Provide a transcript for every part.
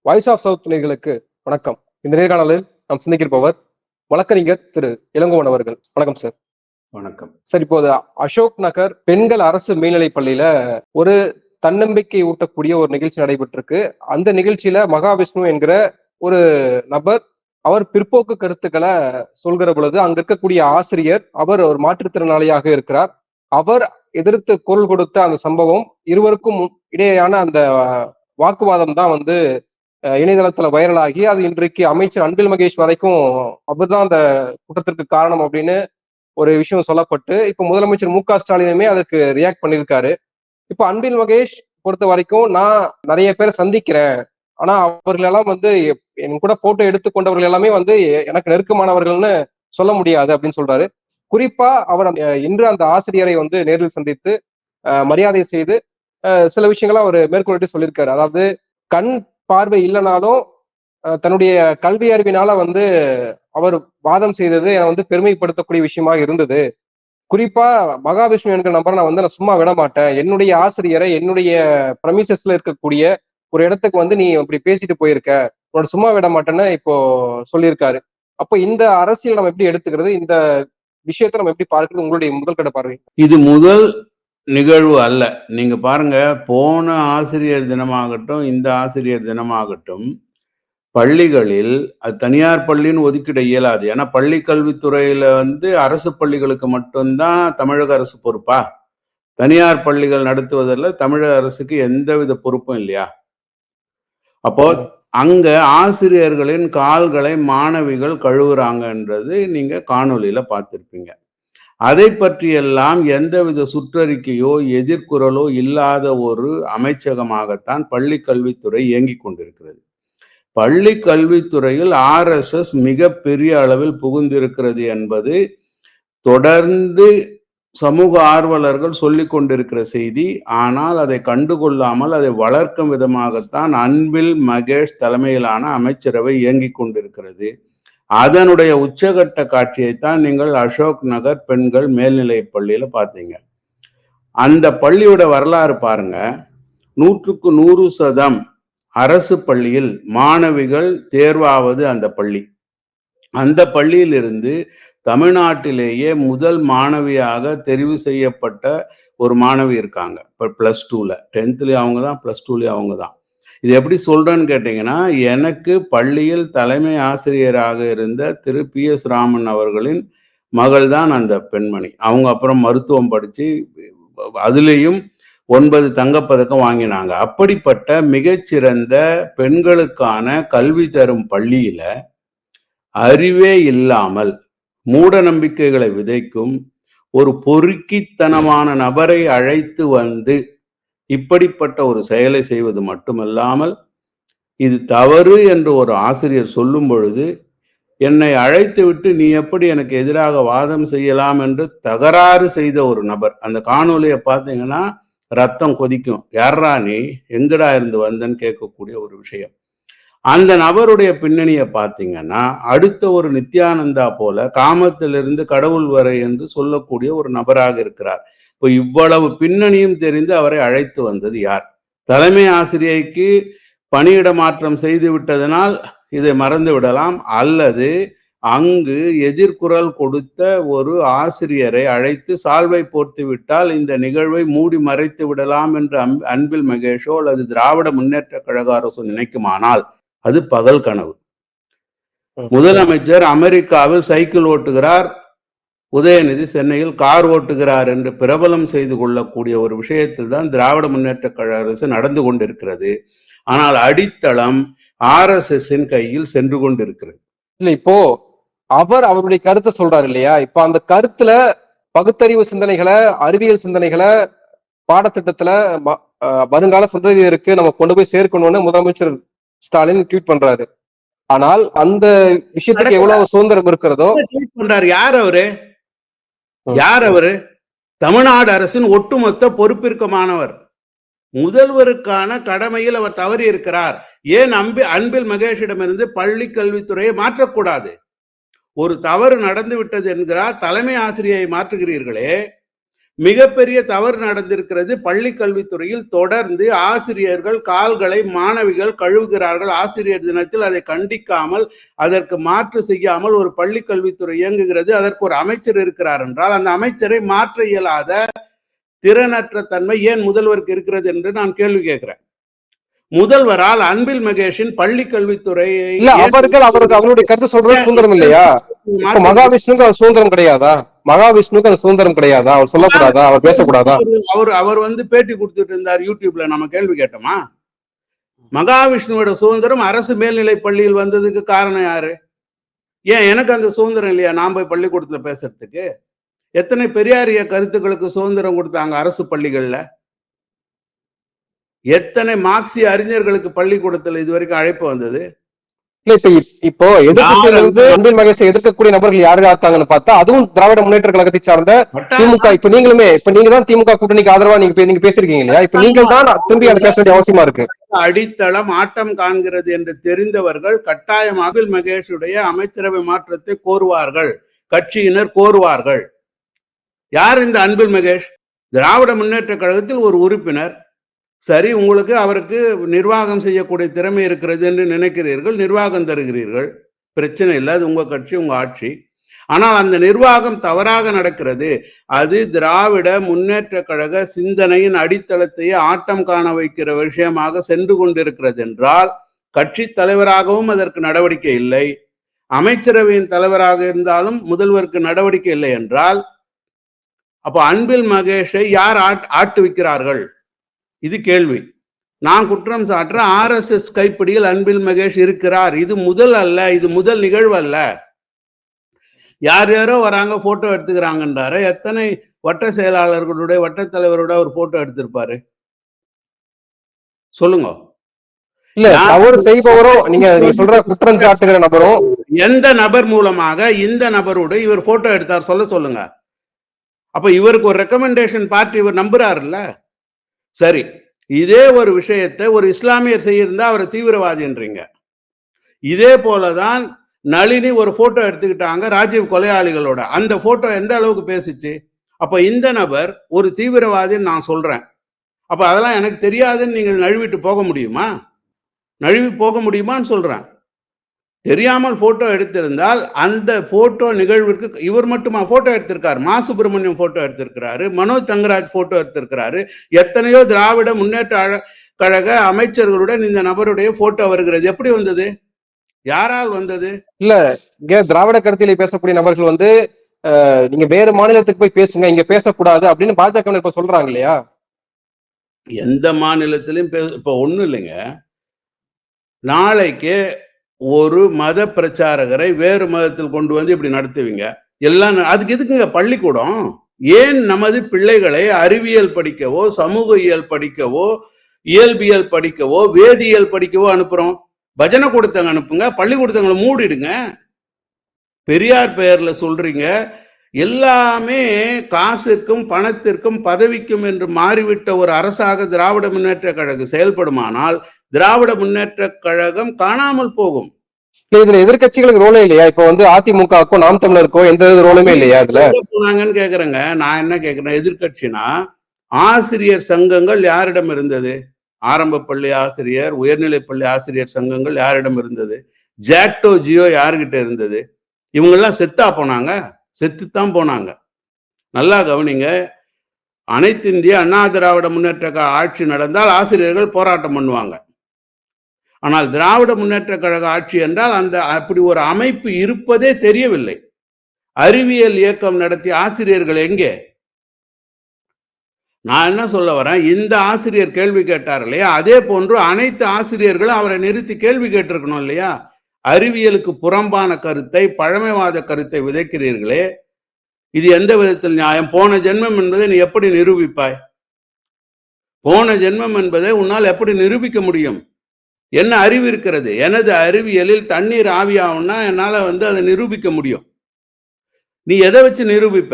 Voice of south நேயர்களுக்கு வணக்கம். இந்த நேர்காணலில் நாம் சிந்திக்கிருப்பவர் வழக்கறிஞர் திரு இளங்கோவன் அவர்கள். வணக்கம் சார். வணக்கம் சார், இப்போது அசோக் நகர் பெண்கள் அரசு மேல்நிலைப் பள்ளியில ஒரு தன்னம்பிக்கை ஊட்டக்கூடிய ஒரு நிகழ்ச்சி நடைபெற்றிருக்கு. அந்த நிகழ்ச்சியில மகாவிஷ்ணு என்கிற ஒரு நபர் அவர் பிற்போக்கு கருத்துக்களை சொல்கிற பொழுது அங்க இருக்கக்கூடிய ஆசிரியர் அவர் ஒரு மாற்றுத்திறனாளியாக இருக்கிறார். அவர் எதிர்த்து குரல் கொடுத்த அந்த சம்பவம் இருவருக்கும் இடையேயான அந்த வாக்குவாதம் தான் இணையதளத்துல வைரலாகி அது இன்றைக்கு அமைச்சர் அன்பில் மகேஷ் வரைக்கும் அவர்தான் அந்த குற்றத்திற்கு காரணம் அப்படின்னு ஒரு விஷயம் சொல்லப்பட்டு இப்ப முதலமைச்சர் மு.க.ஸ்டாலினுமே அதுக்கு ரியாக்ட் பண்ணியிருக்காரு. இப்ப அன்பில் மகேஷ் பொறுத்த வரைக்கும் நான் நிறைய பேரை சந்திக்கிறேன், ஆனா அவர்கள் எல்லாம் என் கூட போட்டோ எடுத்துக்கொண்டவர்கள் எல்லாமே எனக்கு நெருக்கமானவர்கள்னு சொல்ல முடியாது அப்படின்னு சொல்றாரு. குறிப்பா அவர் இன்று அந்த ஆசிரியரை நேரில் சந்தித்து மரியாதை செய்து சில விஷயங்களை அவர் மேற்கொள்ளிட்டு சொல்லியிருக்காரு. அதாவது கண் பார்வை இல்லைனாலும் தன்னுடைய கல்வி அறிவினால அவர் வாதம் செய்தது என்னை பெருமைப்படுத்தக்கூடிய விஷயமாக இருந்தது. குறிப்பா மகாவிஷ்ணு என்கிற நபரை நான் சும்மா விட மாட்டேன். என்னுடைய ஆசிரியரை என்னுடைய பிரமிசஸ்ல இருக்கக்கூடிய ஒரு இடத்துக்கு நீ இப்படி பேசிட்டு போயிருக்க, உன்னோட சும்மா விட மாட்டேன்னு இப்போ சொல்லியிருக்காரு. அப்போ இந்த அரசியல் நம்ம எப்படி எடுத்துக்கிறது, இந்த விஷயத்தை நம்ம எப்படி பார்க்கிறது, உங்களுடைய முதல் கட்ட பார்வை? இது முதல் நிகழ்வு அல்ல. நீங்க பாருங்க, போன ஆசிரியர் தினமாகட்டும், இந்த ஆசிரியர் தினமாகட்டும், பள்ளிகளில் அது தனியார் பள்ளின்னு ஒதுக்கிட இயலாது. ஏன்னா பள்ளி கல்வித்துறையில அரசு பள்ளிகளுக்கு மட்டும்தான் தமிழக அரசு பொறுப்பா? தனியார் பள்ளிகள் நடத்துவதில் தமிழக அரசுக்கு எந்தவித பொறுப்பும் இல்லையா? அப்போ அங்க ஆசிரியர்களின் கால்களை மாணவிகள் கழுவுறாங்கன்றது நீங்க காணொலியில பார்த்திருப்பீங்க. அதை பற்றியெல்லாம் எந்தவித சுற்றறிக்கையோ எதிர்குரலோ இல்லாத ஒரு அமைச்சகமாகத்தான் பள்ளி கல்வித்துறை இயங்கிக் கொண்டிருக்கிறது. பள்ளி கல்வித்துறையில் RSS மிக பெரிய அளவில் புகுந்திருக்கிறது என்பது தொடர்ந்து சமூக ஆர்வலர்கள் சொல்லிக் கொண்டிருக்கிற செய்தி. ஆனால் அதை கண்டுகொள்ளாமல் அதை வளர்க்கும் விதமாகத்தான் அன்பில் மகேஷ் தலைமையிலான அமைச்சரவை இயங்கிக் கொண்டிருக்கிறது. அதனுடைய உச்சகட்ட காட்சியைத்தான் நீங்கள் அசோக் நகர் பெண்கள் மேல்நிலை பள்ளியில பார்த்தீங்க. அந்த பள்ளியோட வரலாறு பாருங்க. 100க்கு 100% அரசு பள்ளியில் மாணவிகள் தேர்வாவது அந்த பள்ளி. அந்த பள்ளியிலிருந்து தமிழ்நாட்டிலேயே முதல் மாணவியாக தெரிவு செய்யப்பட்ட ஒரு மாணவி இருக்காங்க. இப்போ +2ல 10th அவங்க தான், +2 அவங்க தான். இது எப்படி சொல்றேன்னு கேட்டீங்கன்னா, எனக்கு பள்ளியில் தலைமை ஆசிரியராக இருந்த திரு PS ராமன் அவர்களின் மகள் தான் அந்த பெண்மணி. அவங்க அப்புறம் மருத்துவம் படிச்சு அதுலேயும் 9 தங்கப்பதக்கம் வாங்கினாங்க. அப்படிப்பட்ட மிகச்சிறந்த பெண்களுக்கான கல்வி தரும் பள்ளியில அறிவே இல்லாமல் மூட நம்பிக்கைகளை விதைக்கும் ஒரு பொறுக்கித்தனமான நபரை அழைத்து இப்படிப்பட்ட ஒரு செயலை செய்வது மட்டுமல்லாமல், இது தவறு என்று ஒரு ஆசிரியர் சொல்லும் பொழுது என்னை அழைத்து விட்டு நீ எப்படி எனக்கு எதிராக வாதம் செய்யலாம் என்று தகராறு செய்த ஒரு நபர். அந்த காணொலியை பார்த்தீங்கன்னா ரத்தம் கொதிக்கும். யாரா நீ, எங்கடா இருந்து வந்தன்னு கேட்கக்கூடிய ஒரு விஷயம். அந்த நபருடைய பின்னணியை பார்த்தீங்கன்னா அடுத்த ஒரு நித்யானந்தா போல காமத்திலிருந்து கடவுள் வரை என்று சொல்லக்கூடிய ஒரு நபராக இருக்கிறார். இப்போ இவ்வளவு பின்னணியும் தெரிந்து அவரை அழைத்து வந்தது யார்? தலைமை ஆசிரியைக்கு பணியிட மாற்றம் செய்து விட்டதனால் இதை மறந்து விடலாம், அல்லது அங்கு எதிர்குரல் கொடுத்த ஒரு ஆசிரியரை அழைத்து சால்வை போர்த்து விட்டால் இந்த நிகழ்வை மூடி மறைத்து விடலாம் என்று அன்பில் மகேஷோ அல்லது திராவிட முன்னேற்ற கழக அரசு நினைக்குமானால் அது பகல் கனவு. முதலமைச்சர் அமெரிக்காவில் சைக்கிள் ஓட்டுகிறார், உதயநிதி சென்னையில் கார் ஓட்டுகிறார் என்று பிரபலம் செய்து கொள்ளக்கூடிய ஒரு விஷயத்தில் தான் திராவிட முன்னேற்ற கழக அரசு நடந்து கொண்டிருக்கிறது. ஆனால் அடித்தளம் RSSின் கையில் சென்று கொண்டிருக்கிறது. இல்ல, இப்போ அவருடைய கருத்தை சொல்றாரு இல்லையா? இப்ப அந்த கருத்துல பகுத்தறிவு சிந்தனைகளை, அறிவியல் சிந்தனைகளை பாடத்திட்டத்துல வருங்கால சந்ததியருக்கு நம்ம கொண்டு போய் சேர்க்கணும்னு முதலமைச்சர் ஸ்டாலின் ட்வீட் பண்றாரு. ஆனால் அந்த விஷயத்துக்கு எவ்வளவு சுதந்திரம் இருக்கிறதோ ட்வீட் பண்றாரு. யார் அவரு? தமிழ்நாடு அரசின் ஒட்டுமொத்த பொறுப்பிற்கமானவர். முதல்வருக்கான கடமையில் அவர் தவறி இருக்கிறார். ஏன் அன்பில் மகேஷிடமிருந்து பள்ளி கல்வித்துறையை மாற்றக்கூடாது? ஒரு தவறு நடந்து விட்டது என்கிறார், தலைமை ஆசிரியை மாற்றுகிறீர்களே. மிகப்பெரிய தவறு நடந்திருக்கிறது. பள்ளி கல்வித்துறையில் தொடர்ந்து ஆசிரியர்கள் கால்களை மாணவிகள் கழுவுகிறார்கள். ஆசிரியர் தினத்தில் அதை கண்டிக்காமல், அதற்கு மாற்று செய்யாமல் ஒரு பள்ளி கல்வித்துறை இயங்குகிறது. அதற்கு ஒரு அமைச்சர் இருக்கிறார் என்றால் அந்த அமைச்சரை மாற்ற இயலாத திறனற்ற தன்மை ஏன் முதல்வருக்கு இருக்கிறது என்று நான் கேள்வி கேட்கிறேன். முதல்வரால் அன்பில் மகேஷின் பள்ளி கல்வித்துறையை இல்ல அவருக்கு அவருடைய கருத்து சொல்றது சுதந்திரம் இல்லையா? இப்ப மகாவிஷ்ணுக்கு அவர் சுதந்திரம் கிடையாதா? மகாவிஷ்ணுக்கு அந்த சுதந்திரம் கிடையாதா? அவர் சொல்லக்கூடாதா? அவர் பேசக்கூடாதா? அவர் பேட்டி கொடுத்துட்டு இருந்தார் யூடியூப்ல, நம்ம கேள்வி கேட்டோமா? மகாவிஷ்ணுவோட சுதந்திரம் அரசு மேல்நிலை பள்ளியில் வந்ததுக்கு காரணம் யாரு? ஏன் எனக்கு அந்த சுதந்திரம் இல்லையா நான் போய் பள்ளிக்கூடத்துல பேசுறதுக்கு? எத்தனை பெரியாரிய கருத்துக்களுக்கு சுதந்திரம் கொடுத்தாங்க அரசு பள்ளிகள்ல? எத்தனை மார்க்சிய அறிஞர்களுக்கு பள்ளிக்கூடத்துல இதுவரைக்கும் அழைப்பு வந்தது? இல்ல இப்போ எதிர்த்து அன்பில் மகேஷை எதிர்க்கக்கூடிய நபர்கள் யாரு ஆத்தாங்கன்னு பார்த்தா அதுவும் திராவிட முன்னேற்ற கழகத்தை சார்ந்த திமுக. இப்ப நீங்களுமே நீங்க தான் திமுக கூட்டணிக்கு ஆதரவா நீங்க பேசிருக்கீங்க இல்லையா? இப்ப நீங்கள் தான் திரும்பி அதை பேச வேண்டிய அவசியமா இருக்கு. அடித்தளம் ஆட்டம் காண்கிறது என்று தெரிந்தவர்கள் கட்டாயமாக அன்பில் மகேஷுடைய அமைச்சரவை மாற்றத்தை கோருவார்கள், கட்சியினர் கோருவார்கள். யார் இந்த அன்பில் மகேஷ்? திராவிட முன்னேற்ற கழகத்தில் ஒரு உறுப்பினர். சரி, உங்களுக்கு அவருக்கு நிர்வாகம் செய்யக்கூடிய திறமை இருக்கிறது என்று நினைக்கிறீர்கள், நிர்வாகம் தருகிறீர்கள், பிரச்சனை இல்லை, அது உங்க கட்சி, உங்க ஆட்சி. ஆனால் அந்த நிர்வாகம் தவறாக நடக்கிறது. அது திராவிட முன்னேற்ற கழக சிந்தனையின் அடித்தளத்தையே ஆட்டம் காண வைக்கிற விஷயமாக சென்று கொண்டிருக்கிறது என்றால், கட்சி தலைவராகவும் அதற்கு நடவடிக்கை இல்லை, அமைச்சரவையின் தலைவராக இருந்தாலும் முதல்வருக்கு நடவடிக்கை இல்லை என்றால், அப்போ அன்பில் மகேஷை யார் ஆட்டுவிக்கிறார்கள்? இது கேள்வி. நான் குற்றம் சாட்டுற RSS கைப்பிடியில் அன்பில் மகேஷ் இருக்கிறார். இது முதல் அல்ல, இது முதல் நிகழ்வு அல்ல. யார் யாரோ வராங்க, போட்டோ எடுத்துக்கிறாங்கன்றாரு. எத்தனை வட்ட செயலாளர்களுடைய வட்ட தலைவரோட ஒரு போட்டோ எடுத்திருப்பாரு சொல்லுங்க. இல்ல, தவறு செய்பவரும் நீங்க சொல்ற குற்றம் சாட்டுகிற நபரும் எந்த நபர் மூலமாக இந்த நபரோட இவர் போட்டோ எடுத்தார் சொல்லுங்க. அப்ப இவருக்கு ஒரு ரெக்கமெண்டேஷன் பார்ட்டி இவர் நம்புறாருல்ல. சரி, இதே ஒரு விஷயத்தை ஒரு இஸ்லாமியர் செய்யிருந்தா அவரை தீவிரவாதின்றீங்க. இதே போலதான் நளினி ஒரு போட்டோ எடுத்துக்கிட்டாங்க ராஜீவ் கொலையாளிகளோட. அந்த போட்டோ எந்த அளவுக்கு பேசிச்சு? அப்ப இந்த நபர் ஒரு தீவிரவாதின்னு நான் சொல்றேன். அப்ப அதெல்லாம் எனக்கு தெரியாதுன்னு நீங்க நழுவிட்டு போக முடியுமா? நழுவி போக முடியுமான்னு சொல்றேன். தெரியாமல் போட்டோ எடுத்திருந்தால் அந்த போட்டோ நிகழ்விற்கு இவர் மட்டுமா போட்டோ எடுத்திருக்காரு? மா சுப்பிரமணியம் போட்டோ எடுத்திருக்கிறாரு, மனோஜ் தங்கராஜ் போட்டோ எடுத்திருக்கிறாரு. எத்தனையோ திராவிட முன்னேற்ற கழக அமைச்சர்களுடன் இந்த நபருடைய போட்டோ வருகிறது. எப்படி வந்தது? யாரால் வந்தது? இல்ல, இங்க திராவிட கருத்திலே பேசக்கூடிய நபர்கள் நீங்க வேறு மாநிலத்துக்கு போய் பேசுங்க, இங்க பேசக்கூடாது அப்படின்னு பாஜக இப்ப சொல்றாங்க இல்லையா? எந்த மாநிலத்திலும் இப்ப ஒண்ணும் இல்லைங்க. நாளைக்கு ஒரு மத பிரச்சாரகரை வேறு மதத்தில் கொண்டு வந்து இப்படி நடத்துவீங்க எல்லாம். அதுக்கு எதுக்குங்க பள்ளிக்கூடம்? ஏன் நமது பிள்ளைகளை அறிவியல் படிக்கவோ, சமூக படிக்கவோ, இயல்பியல் படிக்கவோ, வேதியியல் படிக்கவோ அனுப்புறோம்? பஜனை கொடுத்தவங்க அனுப்புங்க, பள்ளிக்கூடத்தவங்களை மூடிடுங்க. பெரியார் பெயர்ல சொல்றீங்க. எல்லாமே காசிற்கும் பணத்திற்கும் பதவிக்கும் என்று மாறிவிட்ட ஒரு அரசாக திராவிட முன்னேற்ற கழகம் செயல்படுமானால் திராவிட முன்னேற்ற கழகம் காணாமல் போகும். இதுல எதிர்கட்சிகளுக்கு ரோலே இல்லையா? இப்ப அதிமுகவுக்கும் நாம் தமிழருக்கும் எந்த ரோலுமே இல்லையா இதுல? போனாங்கன்னு கேக்குறேங்க. நான் என்ன கேக்குறேன், எதிர்கட்சினா ஆசிரியர் சங்கங்கள் யாரிடம் இருந்தது? ஆரம்ப பள்ளி ஆசிரியர், உயர்நிலை பள்ளி ஆசிரியர் சங்கங்கள் யாரிடம் இருந்தது? ஜாக்டோ ஜியோ யாருகிட்ட இருந்தது? இவங்கெல்லாம் செத்தா போனாங்க? செத்துத்தான் போனாங்க. நல்லா கவனிங்க. அனைத்து இந்திய அண்ணா திராவிட முன்னேற்ற ஆட்சி நடந்தால் ஆசிரியர்கள் போராட்டம் பண்ணுவாங்க. ஆனால் திராவிட முன்னேற்ற கழக ஆட்சி என்றால் அந்த அப்படி ஒரு அமைப்பு இருப்பதே தெரியவில்லை. அறிவியல் இயக்கம் நடத்திய ஆசிரியர்கள் எங்கே? நான் என்ன சொல்ல வரேன், இந்த ஆசிரியர் கேள்வி கேட்டார் இல்லையா, அதே போன்று அனைத்து ஆசிரியர்களும் அவரை நிறுத்தி கேள்வி கேட்டிருக்கணும் இல்லையா? அறிவியலுக்கு புறம்பான கருத்தை, பழமைவாத கருத்தை விதைக்கிறீர்களே, இது எந்த விதத்தில் நியாயம்? போன ஜென்மம் என்பதை நீ எப்படி நிரூபிப்பாய்? போன ஜென்மம் என்பதை உன்னால் எப்படி நிரூபிக்க முடியும்? என்ன அறிவு இருக்கிறது? எனது அறிவியலில் தண்ணீர் ஆவியாகும்னா என்னால அதை நிரூபிக்க முடியும். நீ எதை வச்சு நிரூபிப்ப?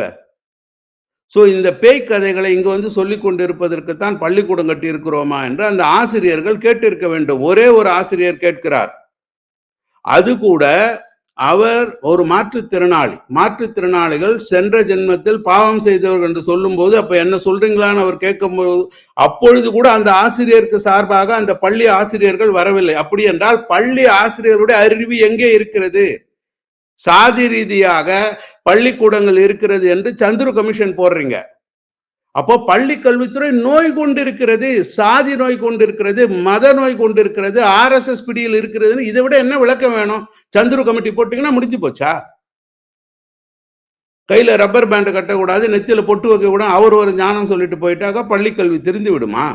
சோ இந்த பேய் கதைகளை இங்க சொல்லிக் கொண்டிருப்பதற்குத்தான் பள்ளிக்கூடம் கட்டி இருக்கிறோமா என்று அந்த ஆசிரியர்கள் கேட்டிருக்க வேண்டும். ஒரே ஒரு ஆசிரியர் கேட்கிறார். அது கூட அவர் ஒரு மாற்றுத்திறனாளிகள் சென்ற ஜென்மத்தில் பாவம் செய்தவர்கள் என்று சொல்லும் போது அப்ப என்ன சொல்றீங்களான்னு அவர் கேட்கும்போது அப்பொழுது கூட அந்த ஆசிரியருக்கு சார்பாக அந்த பள்ளி ஆசிரியர்கள் வரவில்லை. அப்படி என்றால் பள்ளி ஆசிரியர்களுடைய அறிவு எங்கே இருக்கிறது? சாதி ரீதியாக பள்ளிக்கூடங்கள் இருக்கிறது என்று சந்துரு கமிஷன் போடுறீங்க. அப்போ பள்ளி கல்வித்துறை நோய் கொண்டிருக்கிறது, சாதி நோய் கொண்டிருக்கிறது, மத நோய் கொண்டிருக்கிறது, RSS பிடியில் இருக்கிறதுன்னு இதை விட என்ன விளக்கம் வேணும்? சந்துரு கமிட்டி போட்டீங்கன்னா முடிஞ்சு போச்சா? கையில ரப்பர் பேண்ட் கட்டக்கூடாது, நெத்தியில பொட்டு வைக்க கூட அவர் ஒரு ஞானம் சொல்லிட்டு போயிட்டாக்கா பள்ளி கல்வி திரிந்து விடுமா?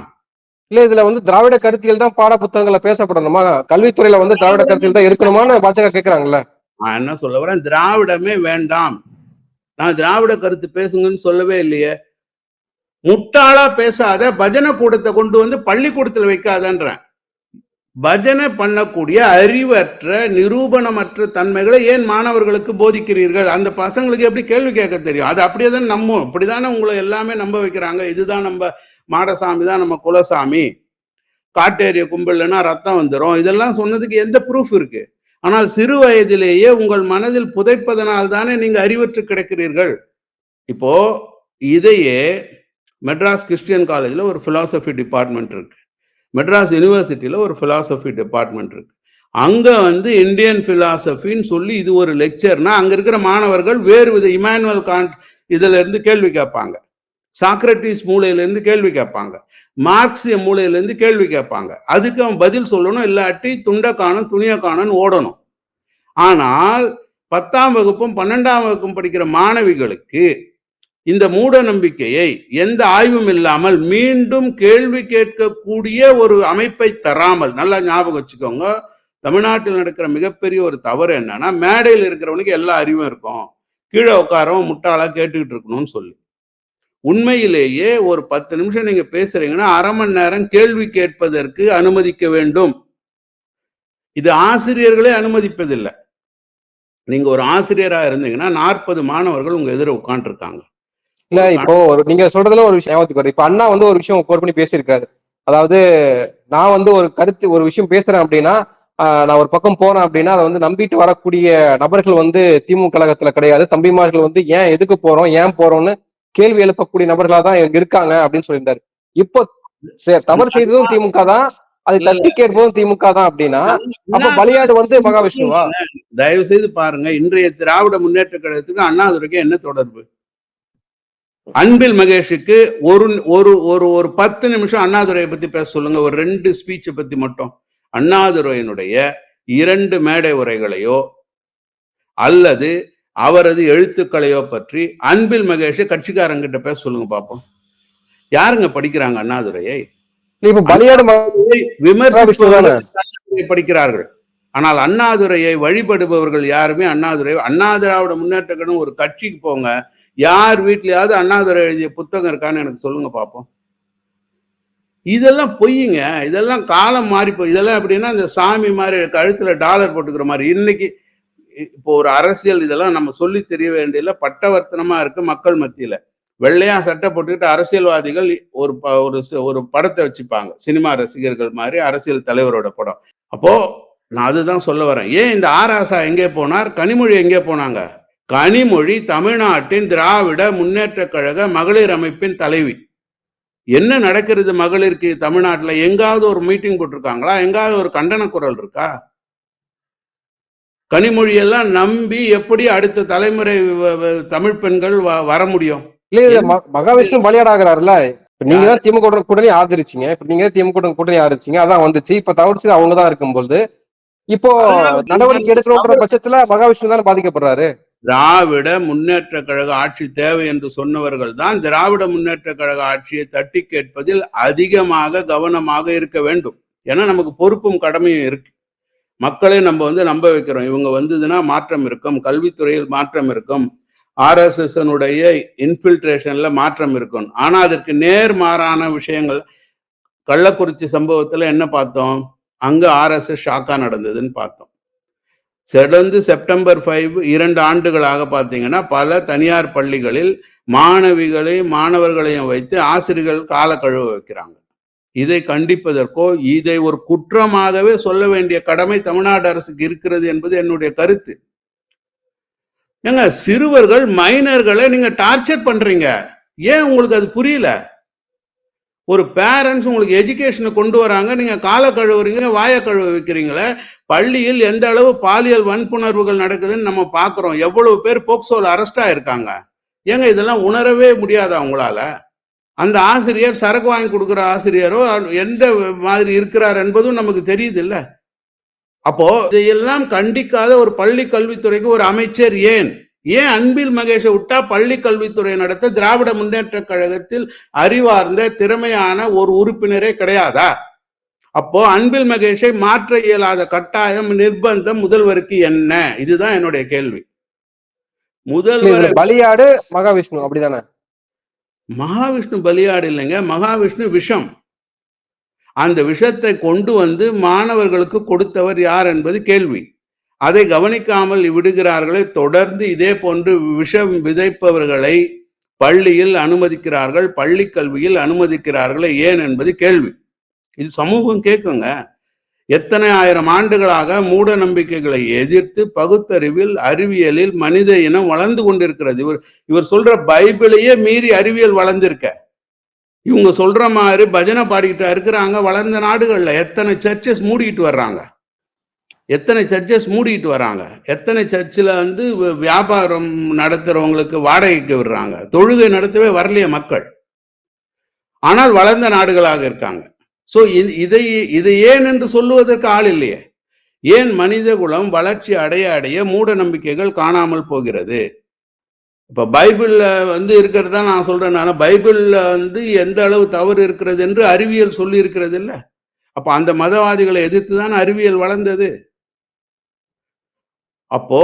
இல்ல இதுல திராவிட கருத்தியல் தான் பாட புத்தகங்களை பேசப்படணுமா? கல்வித்துறையில திராவிட கருத்தியல் தான் இருக்கணுமான்னு பாஜக கேக்குறாங்கல்ல. நான் என்ன சொல்ல வரேன், திராவிடமே வேண்டாம், நான் திராவிட கருத்து பேசுங்கன்னு சொல்லவே இல்லையே. முட்டாளா பேசாத, பஜனை கூடத்தை கொண்டு வந்து பள்ளிக்கூடத்துல வைக்காதன்றேன். பஜனை பண்ணக்கூடிய அறிவற்ற நிரூபணமற்ற தன்மைகளை ஏன் மாணவர்களுக்கு போதிக்கிறீர்கள்? அந்த பசங்களுக்கு எப்படி கேள்வி கேட்க தெரியும்? அது அப்படியே தான் நம்பும். இப்படிதானே உங்களை எல்லாமே நம்ப வைக்கிறாங்க. இதுதான் நம்ம மாடசாமி தான் நம்ம குலசாமி, காட்டேரிய கும்பல்னா ரத்தம் வந்துடும், இதெல்லாம் சொன்னதுக்கு எந்த ப்ரூஃப் இருக்கு? ஆனால் சிறு வயதிலேயே உங்கள் மனதில் புதைப்பதனால் தானே நீங்க அறிவற்று கிடக்கிறீர்கள். இப்போ இதையே மெட்ராஸ் கிறிஸ்டியன் காலேஜில் ஒரு பிலாசபி டிபார்ட்மெண்ட் இருக்கு, மெட்ராஸ் யூனிவர்சிட்டியில் ஒரு பிலாசபி டிபார்ட்மெண்ட் இருக்கு. அங்க இந்தியன் பிலாசபின்னு சொல்லி இது ஒரு லெக்சர்னா அங்க இருக்கிற மாணவர்கள் வேறு வித இமானுவல் காண்ட் இதுல இருந்து கேள்வி கேட்பாங்க, சாக்ரட்டிஸ் மூலையிலிருந்து கேள்வி கேட்பாங்க, மார்க்சிய மூலையிலிருந்து கேள்வி கேட்பாங்க. அதுக்கு அவன் பதில் சொல்லணும், இல்லாட்டி துண்டை காணும் துணியை காணும்னு ஓடணும். ஆனால் 10ஆம் வகுப்பும் 12ஆம் வகுப்பும் படிக்கிற மாணவிகளுக்கு இந்த மூட நம்பிக்கையை எந்த ஆய்வும் இல்லாமல் மீண்டும் கேள்வி கேட்கக்கூடிய ஒரு அமைப்பை தராமல், நல்லா ஞாபகம் வச்சுக்கோங்க, தமிழ்நாட்டில் நடக்கிற மிகப்பெரிய ஒரு தவறு என்னன்னா, மேடையில் இருக்கிறவனுக்கு எல்லா அறிவும் இருக்கும், கீழே உட்காரவும் முட்டாளா கேட்டுக்கிட்டு இருக்கணும்னு சொல்லி. உண்மையிலேயே ஒரு 10 நிமிஷம் நீங்க பேசுறீங்கன்னா அரை மணி நேரம் கேள்வி கேட்பதற்கு அனுமதிக்க வேண்டும். இது ஆசிரியர்களே அனுமதிப்பதில்லை. நீங்க ஒரு ஆசிரியரா இருந்தீங்கன்னா 40 மாணவர்கள் உங்க எதிர உட்கார்ந்து இருக்காங்க. இல்ல இப்போ நீங்க சொல்றதுல ஒரு விஷயம் ஞாபகத்துக்கு வருது. இப்ப அண்ணா ஒரு விஷயம் கோர் பண்ணி பேசியிருக்காரு. அதாவது நான் ஒரு விஷயம் பேசுறேன் அப்படின்னா, நான் ஒரு பக்கம் போறேன் அப்படின்னா அதை நம்பிட்டு வரக்கூடிய நபர்கள் திமுக கழகத்துல கிடையாது. தம்பிமார்கள் ஏன் எதுக்கு போறோம், ஏன் போறோம்னு கேள்வி எழுப்பக்கூடிய நபர்களா தான் இருக்காங்க அப்படின்னு சொல்லியிருந்தாரு. இப்போ தவறு செய்ததும் திமுக தான், அதை தட்டி கேட்பதும் திமுக தான் அப்படின்னா அப்ப பலியாடு மகாவிஷ்ணுவா? தயவு செய்து பாருங்க, இன்றைய திராவிட முன்னேற்ற கழகத்துக்கு அண்ணாதுரைக்கு என்ன தொடர்பு? அன்பில் மகேஷுக்கு ஒரு 10 நிமிஷம் அண்ணாதுரையை பத்தி பேச சொல்லுங்க, ஒரு 2 ஸ்பீச்சை பத்தி மட்டும். அண்ணாதுரையினுடைய 2 மேடை உரைகளையோ அல்லது அவரது எழுத்துக்களையோ பற்றி அன்பில் மகேஷ் கட்சிக்காரங்கிட்ட பேச சொல்லுங்க பாப்போம். யாருங்க படிக்கிறாங்க அண்ணாதுரையை? விமர்சனம் படிக்கிறார்கள். ஆனால் அண்ணாதுரையை வழிபடுபவர்கள் யாருமே அண்ணா திராவிட முன்னேற்ற கழகம் ஒரு கட்சிக்கு போங்க, யார் வீட்லயாவது அண்ணாதுரை எழுதிய புத்தகம் இருக்கான்னு எனக்கு சொல்லுங்க பார்ப்போம். இதெல்லாம் பொய்யுங்க, இதெல்லாம் காலம் மாறி போய், இதெல்லாம் எப்படின்னா இந்த சாமி மாதிரி கழுத்துல டாலர் போட்டுக்கிற மாதிரி. இன்னைக்கு இப்போ ஒரு அரசியல் இதெல்லாம் நம்ம சொல்லி தெரிய வேண்டியதுல பட்டவர்த்தனமா இருக்கு மக்கள் மத்தியில. வெள்ளையா சட்டை போட்டுக்கிட்டு அரசியல்வாதிகள் ஒரு படத்தை வச்சுப்பாங்க, சினிமா ரசிகர்கள் மாதிரி அரசியல் தலைவரோட படம். அப்போ நான் அதுதான் சொல்ல வரேன். ஏன் இந்த ஆராசா எங்கே போனார், கனிமொழி எங்கே போனாங்க? கனிமொழி தமிழ்நாட்டின் திராவிட முன்னேற்ற கழக மகளிர் அமைப்பின் தலைவி. என்ன நடக்கிறது மகளிருக்கு தமிழ்நாட்டுல? எங்காவது ஒரு மீட்டிங் போட்டிருக்காங்களா? எங்காவது ஒரு கண்டன குரல் இருக்கா? கனிமொழி எல்லாம் நம்பி எப்படி அடுத்த தலைமுறை தமிழ் பெண்கள் வர முடியும்? இல்ல மகாவிஷ்ணு பலியாடாகிறாருல. நீங்க தான் திமுக கூட்டணி ஆதரிச்சீங்க, இப்ப நீங்க திமுக கூட்டணி ஆதரிச்சீங்க, அதான் வந்துச்சு. இப்ப தவறு செய்து அவங்கதான் இருக்கும்போது இப்போ நடவடிக்கை எடுக்கணும்ன்ற பட்சத்துல மகாவிஷ்ணு தானே பாதிக்கப்படுறாரு. திராவிட முன்னேற்ற கழக ஆட்சி தேவை என்று சொன்னவர்கள் தான் திராவிட முன்னேற்ற கழக ஆட்சியை தட்டி கேட்பதில் அதிகமாக கவனமாக இருக்க வேண்டும். ஏன்னா நமக்கு பொறுப்பும் கடமையும் இருக்கு. மக்களை நம்ம நம்ப வைக்கிறோம், இவங்க வந்ததுன்னா மாற்றம் இருக்கும், கல்வித்துறையில் மாற்றம் இருக்கும், RSS இன்ஃபில்ட்ரேஷன்ல மாற்றம் இருக்கும். ஆனா அதற்கு நேர்மாறான விஷயங்கள். கள்ளக்குறிச்சி சம்பவத்துல என்ன பார்த்தோம்? அங்க RSS ஷாக்கா நடந்ததுன்னு பார்த்தோம். தொடர்ந்து செப்டம்பர் 5 2 ஆண்டுகளாக பார்த்தீங்கன்னா பல தனியார் பள்ளிகளில் மாணவர்களையும் வைத்து ஆசிரியர்கள் கால கழுவ வைக்கிறாங்க. இதை கண்டிப்பதற்கோ இதை ஒரு குற்றமாகவே சொல்ல வேண்டிய கடமை தமிழ்நாடு அரசுக்கு இருக்கிறது என்பது என்னுடைய கருத்து. ஏங்க சிறுவர்கள் மைனர்களை நீங்க டார்ச்சர் பண்றீங்க. ஏன் உங்களுக்கு அது புரியல? ஒரு பேரண்ட்ஸ் உங்களுக்கு எஜுகேஷனை கொண்டு வராங்க, நீங்க காலை கழுவுறீங்க, வாயை கழுவ வைக்கிறீங்களே. பள்ளியில் எந்த அளவு பாலியல் வன்புணர்வுகள் நடக்குதுன்னு நம்ம பார்க்கிறோம். எவ்வளவு பேர் போக்சோல அரெஸ்ட் ஆயிருக்காங்க. ஏங்க இதெல்லாம் உணரவே முடியாதா உங்களால? அந்த ஆசிரியர் சரக்கு வாங்கி கொடுக்குற ஆசிரியரோ எந்த மாதிரி இருக்கிறார் என்பதும் நமக்கு தெரியுது இல்ல. அப்போ இதையெல்லாம் கண்டிக்காத ஒரு பள்ளி கல்வித்துறைக்கு ஒரு அமைச்சர் ஏன் அன்பில் மகேஷை விட்டா பள்ளி கல்வித்துறை நடத்த திராவிட முன்னேற்ற கழகத்தில் அறிவார்ந்த திறமையான ஒரு உறுப்பினரே கிடையாதா? அப்போ அன்பில் மகேஷை மாற்ற இயலாத கட்டாயம் நிர்பந்தம் முதல்வருக்கு என்ன? இதுதான் என்னுடைய கேள்வி. முதல்வர் பலியாடு மகாவிஷ்ணு அப்படிதானே? மகாவிஷ்ணு பலியாடு இல்லைங்க, மகாவிஷ்ணு விஷம். அந்த விஷத்தை கொண்டு வந்து மாணவர்களுக்கு கொடுத்தவர் யார் என்பது கேள்வி. அதை கவனிக்காமல் விடுகிறார்களே. தொடர்ந்து இதே போன்று விஷம் விதைப்பவர்களை பள்ளியில் அனுமதிக்கிறார்கள், பள்ளி கல்வியில் அனுமதிக்கிறார்களே ஏன் என்பது கேள்வி. இது சமூகம் கேட்குங்க. எத்தனை ஆயிரம் ஆண்டுகளாக மூட நம்பிக்கைகளை எதிர்த்து பகுத்தறிவில் அறிவியலில் மனித இனம் வளர்ந்து கொண்டிருக்கிறது. இவர் சொல்ற பைபிளையே மீறி அறிவியல் வளர்ந்திருக்க. இவங்க சொல்ற மாதிரி பஜனை பாடிக்கிட்டா இருக்கிறாங்க வளர்ந்த நாடுகள்ல. எத்தனை சர்ச்சஸ் மூடிக்கிட்டு வர்றாங்க, எத்தனை சர்ச்சில் வந்து வியாபாரம் நடத்துறவங்களுக்கு வாடகைக்கு விடுறாங்க, தொழுகை நடத்தவே வரலையே மக்கள். ஆனால் வளர்ந்த நாடுகளாக இருக்காங்க. ஸோ இதை ஏன் என்று சொல்லுவதற்கு ஆள் இல்லையே. ஏன் மனித குலம் வளர்ச்சி அடைய மூட நம்பிக்கைகள் காணாமல் போகிறது? இப்ப பைபிள்ல வந்து இருக்கிறதா நான் சொல்றேன். நான் பைபிள்ல வந்து எந்த அளவு தவறு இருக்கிறது என்று அறிவியல் சொல்லி இருக்கிறது இல்ல. அப்ப அந்த மதவாதிகளை எதிர்த்து தான் அறிவியல் வளர்ந்தது. அப்போ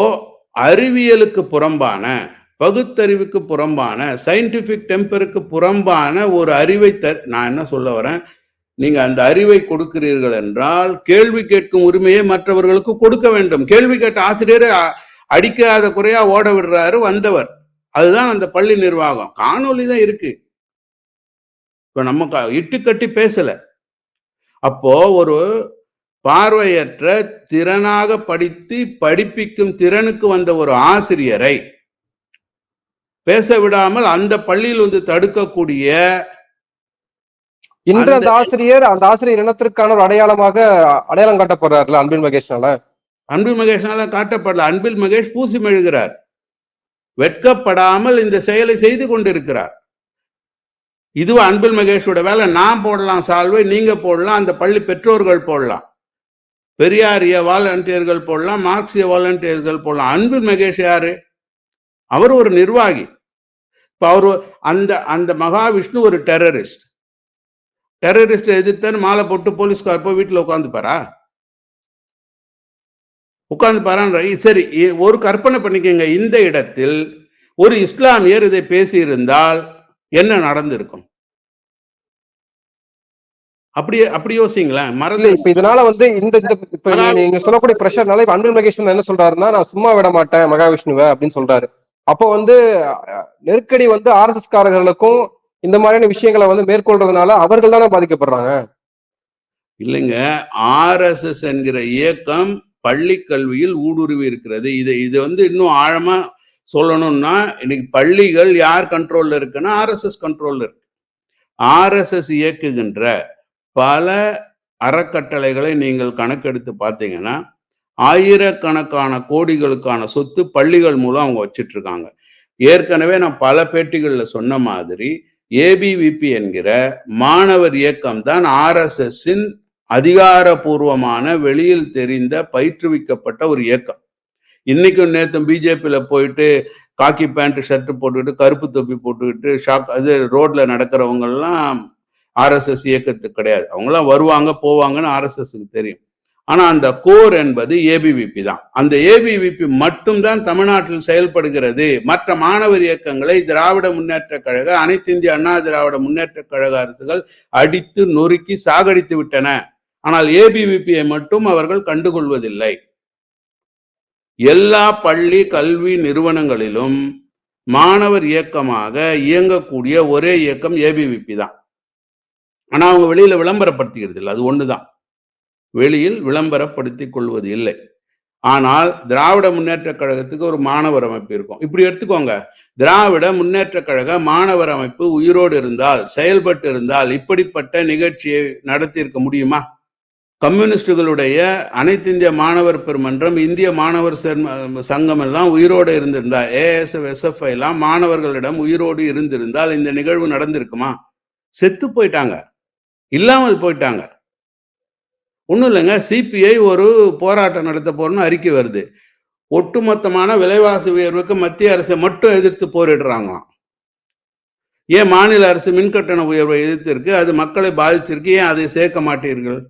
அறிவியலுக்கு புறம்பான, பகுத்தறிவுக்கு புறம்பான, சயின்டிபிக் டெம்பருக்கு புறம்பான ஒரு அறிவை நான் என்ன சொல்ல வரேன், நீங்க அந்த அறிவை கொடுக்கிறீர்கள் என்றால் கேள்வி கேட்கும் உரிமையை மற்றவர்களுக்கு கொடுக்க வேண்டும். கேள்வி கேட்ட ஆசிரியரை அடிக்காத குறையா ஓட விடுறாரு வந்தவர். அதுதான் அந்த பள்ளி நிர்வாகம். காணொலி தான் இருக்கு. இப்ப நம்ம இட்டுக்கட்டி பேசல. அப்போ ஒரு பார்வையற்ற திறனாக படித்து படிப்பிக்கும் திறனுக்கு வந்த ஒரு ஆசிரியரை பேச விடாமல் அந்த பள்ளியில் வந்து தடுக்கக்கூடிய இன்று அந்த ஆசிரியர் இனத்திற்கான ஒரு அடையாளம் காட்டப்படுறாருல அன்பில் மகேஷ்னால காட்டப்படல. அன்பில் மகேஷ் பூசி மெழுகிறார். வெட்கப்படாமல் இந்த செயலை செய்து கொண்டிருக்கிறார். இதுவும் அன்பில் மகேஷோட வேலை. நான் போடலாம் சால்வை, நீங்க போடலாம், அந்த பள்ளி பெற்றோர்கள் போடலாம், பெரியாரிய வாலண்டியர்கள் போடலாம், மார்க்சிய வாலண்டியர்கள் போடலாம். அன்பில் மகேஷ் யாரு? அவர் ஒரு நிர்வாகி. இப்ப அவரு அந்த மகாவிஷ்ணு ஒரு டெரரிஸ்ட் எதிர்த்தன்னு மாலை போட்டு போலீஸ்கார் போய் வீட்டுல உட்காந்துப்பாரா? சரி, ஒரு கற்பனை பண்ணிக்கங்க. இந்த இடத்தில் ஒரு இஸ்லாமியர் இதை பேசியிருந்தால் என்ன நடந்திருக்கும்? அப்படி யோசிங்களேன். இப்ப இதனால வந்து நீங்க சொல்லக்கூடிய பிரஷர்னால இப்ப அன்பில் மகேஷ் என்ன சொல்றாருன்னா, நான் சும்மா விட மாட்டேன் மகாவிஷ்ணுவை அப்படின்னு சொல்றாரு. அப்போ வந்து நெருக்கடி வந்து RSS காரர்களுக்கும் இந்த மாதிரியான விஷயங்களை வந்து மேற்கொள்றதுனால அவர்கள் தானே பாதிக்கப்படுறாங்க. இல்லைங்க, RSS என்கிற இயக்கம் பள்ளி கல்வியில் ஊடுருவி இருக்கிறது. இது வந்து இன்னும் ஆழமா சொல்லணும்னா, இன்னைக்கு பள்ளிகள் யார் கண்ட்ரோல்ல இருக்குன்னா RSS கண்ட்ரோல்ல இருக்கு. RSS இயக்குகின்ற பல அறக்கட்டளைகளை நீங்கள் கணக்கெடுத்து பார்த்தீங்கன்னா ஆயிரக்கணக்கான கோடிகளுக்கான சொத்து பள்ளிகள் மூலம் அவங்க வச்சிட்டு இருக்காங்க. ஏற்கனவே நான் பல பேட்டிகள்ல சொன்ன மாதிரி ABVP என்கிற மாணவர் இயக்கம் தான் RSSின் அதிகாரபூர்வமான வெளியில் தெரிந்த பயிற்றுவிக்கப்பட்ட ஒரு இயக்கம். இன்னைக்கும் நேத்தும் பிஜேபியில போயிட்டு காக்கி பேண்ட் ஷர்ட் போட்டுக்கிட்டு கருப்பு தொப்பி போட்டுக்கிட்டு ரோட்ல நடக்கிறவங்க எல்லாம் RSS இயக்கத்துக்கு கிடையாது. அவங்களாம் வருவாங்க போவாங்கன்னு RSSக்கு தெரியும். ஆனா அந்த கோர் என்பது ABVP தான். அந்த ABVP மட்டும்தான் தமிழ்நாட்டில் செயல்படுகிறது. மற்ற மாணவர் இயக்கங்களை திராவிட முன்னேற்ற கழக, அனைத்து இந்திய அண்ணா திராவிட முன்னேற்ற கழக அரசுகள் அடித்து நொறுக்கி சாகடித்து விட்டன. ஆனால் ABVPயை மட்டும் அவர்கள் கண்டுகொள்வதில்லை. எல்லா பள்ளி கல்வி நிறுவனங்களிலும் மாணவர் இயக்கமாக இயங்கக்கூடிய ஒரே இயக்கம் ABVP தான். ஆனா அவங்க வெளியில விளம்பரப்படுத்திக்கிறது இல்லை. அது ஒண்ணுதான், வெளியில் விளம்பரப்படுத்திக் கொள்வது இல்லை. ஆனால் திராவிட முன்னேற்ற கழகத்துக்கு ஒரு மாணவர் அமைப்பு இருக்கும். இப்படி எடுத்துக்கோங்க. திராவிட முன்னேற்ற கழக மாணவர் அமைப்பு உயிரோடு இருந்தால், செயல்பட்டு இருந்தால் இப்படிப்பட்ட நிகழ்ச்சியை நடத்தியிருக்க முடியுமா? கம்யூனிஸ்டுகளுடைய அனைத்து இந்திய மாணவர் பெருமன்றம், இந்திய மாணவர் சங்கம் எல்லாம் உயிரோடு இருந்திருந்தால், ஏஎஸ்எஃப் எஸ்எஃப்ஐ எல்லாம் மாணவர்களிடம் உயிரோடு இருந்திருந்தால் இந்த நிகழ்வு நடந்திருக்குமா? செத்து போயிட்டாங்க, இல்லாமல் போயிட்டாங்க. ஒன்றும் இல்லைங்க, சிபிஐ ஒரு போராட்டம் நடத்த போறோம்னு அறிக்கை வருது. ஒட்டுமொத்தமான விலைவாசி உயர்வுக்கு மத்திய அரசை மட்டும் எதிர்த்து போரிடுறாங்களாம். ஏன் மாநில அரசு மின்கட்டண உயர்வை எதிர்த்திருக்கு, அது மக்களை பாதிச்சிருக்கு, ஏன் அதை சேர்க்க மாட்டீர்கள்?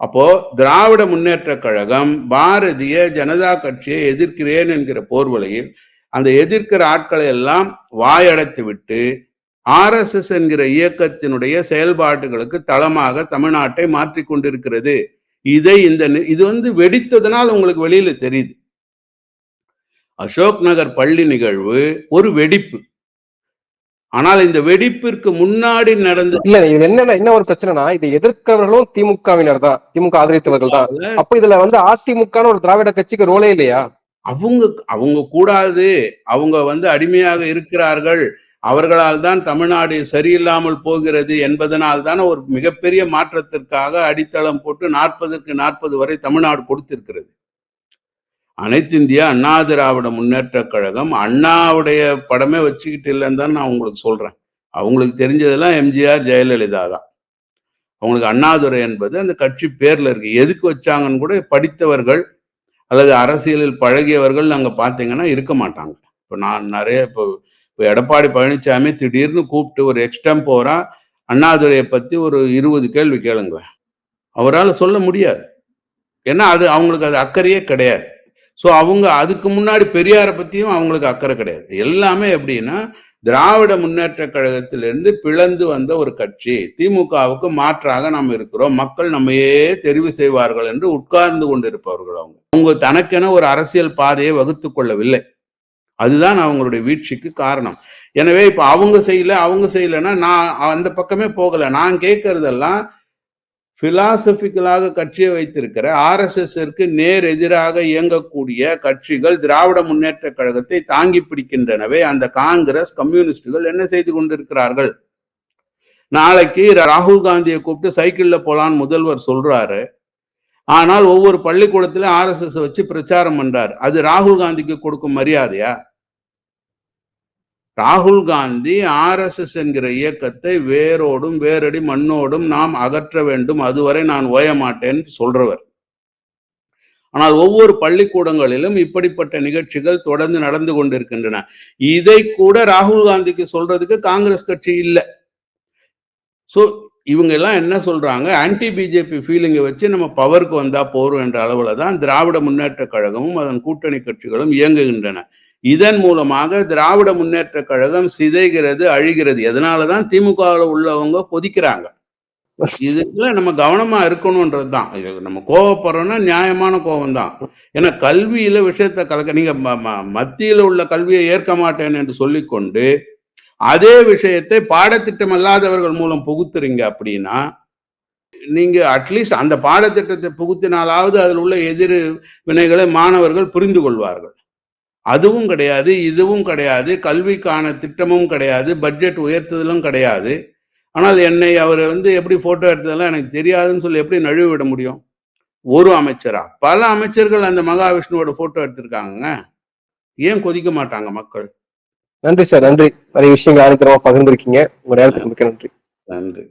அப்போ திராவிட முன்னேற்ற கழகம் பாரதிய ஜனதா கட்சியை எதிர்க்கிறேன் என்கிற போர்வலையில் அந்த எதிர்க்கிற ஆட்களை எல்லாம் வாயடைத்து விட்டு RSS என்கிற இயக்கத்தினுடைய செயல்பாடுகளுக்கு தளமாக தமிழ்நாட்டை மாற்றி கொண்டிருக்கிறது. இது வெடித்ததனால் உங்களுக்கு வெளியில தெரியுது. அசோக் நகர் பள்ளி நிகழ்வு ஒரு வெடிப்பு. ஆனால் இந்த வெடிப்பிற்கு முன்னாடி நடந்த இல்ல இது என்ன ஒரு பிரச்சனைனா, இதை எதிர்க்கிறவர்களும் திமுகவினர் தான், திமுக ஆதரித்தவர்கள் தான். அப்ப இதுல அதிமுக ஒரு திராவிட கட்சிக்கு ரோலே இல்லையா? அவங்க கூடாது, அவங்க அடிமையாக இருக்கிறார்கள், அவர்களால் தான் தமிழ்நாடு சரியில்லாமல் போகிறது என்பதனால் தான் ஒரு மிகப்பெரிய மாற்றத்திற்காக அடித்தளம் போட்டு 40க்கு 40 வரை தமிழ்நாடு கொடுத்திருக்கிறது. அனைத்து இந்திய அண்ணா திராவிட முன்னேற்ற கழகம் அண்ணாவுடைய படமே வச்சுக்கிட்டு இல்லைன்னு தான் நான் உங்களுக்கு சொல்றேன். அவங்களுக்கு தெரிஞ்சதெல்லாம் எம்ஜிஆர் ஜெயலலிதா தான். அவங்களுக்கு அண்ணாதுரை என்பது அந்த கட்சி பேர்ல இருக்கு. எதுக்கு வச்சாங்கன்னு கூட படித்தவர்கள் அல்லது அரசியலில் பழகியவர்கள் நாங்க பார்த்தீங்கன்னா இருக்க மாட்டாங்க. இப்போ நான் இப்போ எடப்பாடி பழனிசாமி திடீர்னு கூப்பிட்டு ஒரு எக்ஸ்டம்போரா அண்ணாதுரையை பத்தி ஒரு 20 கேள்வி கேளுங்களேன், அவரால் சொல்ல முடியாது. ஏன்னா அவங்களுக்கு அது அக்கறையே கிடையாது. ஸோ அவங்க அதுக்கு முன்னாடி பெரியாரை பத்தியும் அவங்களுக்கு அக்கறை கிடையாது. எல்லாமே எப்படின்னா திராவிட முன்னேற்ற கழகத்திலிருந்து பிளந்து வந்த ஒரு கட்சி, திமுகவுக்கு மாற்றாக நாம் இருக்கிறோம், மக்கள் நம்மையே தெரிவு செய்வார்கள் என்று உட்கார்ந்து கொண்டிருப்பவர்கள். அவங்க தனக்கென ஒரு அரசியல் பாதையை வகுத்து கொள்ளவில்லை. அதுதான் அவங்களுடைய வீழ்ச்சிக்கு காரணம். எனவே இப்ப அவங்க செய்யலைன்னா நான் அந்த பக்கமே போகல. நான் கேட்கறதெல்லாம் பிலாசபிக்கலாக கட்சியை வைத்திருக்கிற RSSற்கு நேர் எதிராக இயங்கக்கூடிய கட்சிகள் திராவிட முன்னேற்ற கழகத்தை தாங்கி பிடிக்கின்றனவே. அந்த காங்கிரஸ், கம்யூனிஸ்டுகள் என்ன செய்து கொண்டிருக்கிறார்கள்? நாளைக்கு ராகுல் காந்தியை கூப்பிட்டு சைக்கிள்ல போலான்னு முதல்வர் சொல்றாரு. ஆனால் ஒவ்வொரு பள்ளிக்கூடத்திலும் RSS வச்சு பிரச்சாரம் பண்றாரு. அது ராகுல் காந்திக்கு கொடுக்கும் மரியாதையா? ராகுல் காந்தி RSS என்கிற இயக்கத்தை வேரோடும் வேரடி மண்ணோடும் நாம் அகற்ற வேண்டும், அதுவரை நான் ஓய மாட்டேன் சொல்றவர். ஆனால் ஒவ்வொரு பள்ளிக்கூடங்களிலும் இப்படிப்பட்ட நிகழ்ச்சிகள் தொடர்ந்து நடந்து கொண்டிருக்கின்றன. இதை கூட ராகுல் காந்திக்கு சொல்றதுக்கு காங்கிரஸ் கட்சி இல்லை. ஸோ இவங்க எல்லாம் என்ன சொல்றாங்க, ஆன்டி பிஜேபி ஃபீலிங்கை வச்சு நம்ம பவருக்கு வந்தா போறோம் என்ற அளவுல தான் திராவிட முன்னேற்ற கழகமும் அதன் கூட்டணி கட்சிகளும் இயங்குகின்றன. இதன் மூலமாக திராவிட முன்னேற்ற கழகம் சிதைகிறது, அழிகிறது. எதனாலதான் திமுகவில் உள்ளவங்க கொதிக்கிறாங்க. இதுல நம்ம கவனமா இருக்கணும்ன்றதுதான். நம்ம கோவப்படுறோம்னா நியாயமான கோபம் தான். ஏன்னா கல்வியில விஷயத்தை கலக்க, நீங்க மத்தியில உள்ள கல்வியை ஏற்க மாட்டேன் என்று சொல்லிக்கொண்டு அதே விஷயத்தை பாடத்திட்டம் அல்லாதவர்கள் மூலம் புகுத்துறீங்க அப்படின்னா, நீங்க அட்லீஸ்ட் அந்த பாடத்திட்டத்தை புகுத்தினாலாவது அதில் உள்ள எதிர் வினைகளை மாணவர்கள் புரிந்து கொள்வார்கள். அதுவும் கிடையாது, இதுவும் கிடையாது, கல்விக்கான திட்டமும் கிடையாது, பட்ஜெட் உயர்த்துதலும் கிடையாது. ஆனால் என்னை அவர் எப்படி போட்டோ எடுத்ததெல்லாம் எனக்கு தெரியாதுன்னு சொல்லி எப்படி நழுவி விட முடியும்? ஒரு அமைச்சரா, பல அமைச்சர்கள் அந்த மகாவிஷ்ணுவோட போட்டோ எடுத்திருக்காங்க. ஏன் கொதிக்க மாட்டாங்க மக்கள்? நன்றி சார், நன்றி. நிறைய விஷயங்கள் ஆணித்தரமா பகிர்ந்திருக்கீங்க. உங்க நேரத்துக்கு மிக்க நன்றி. நன்றி.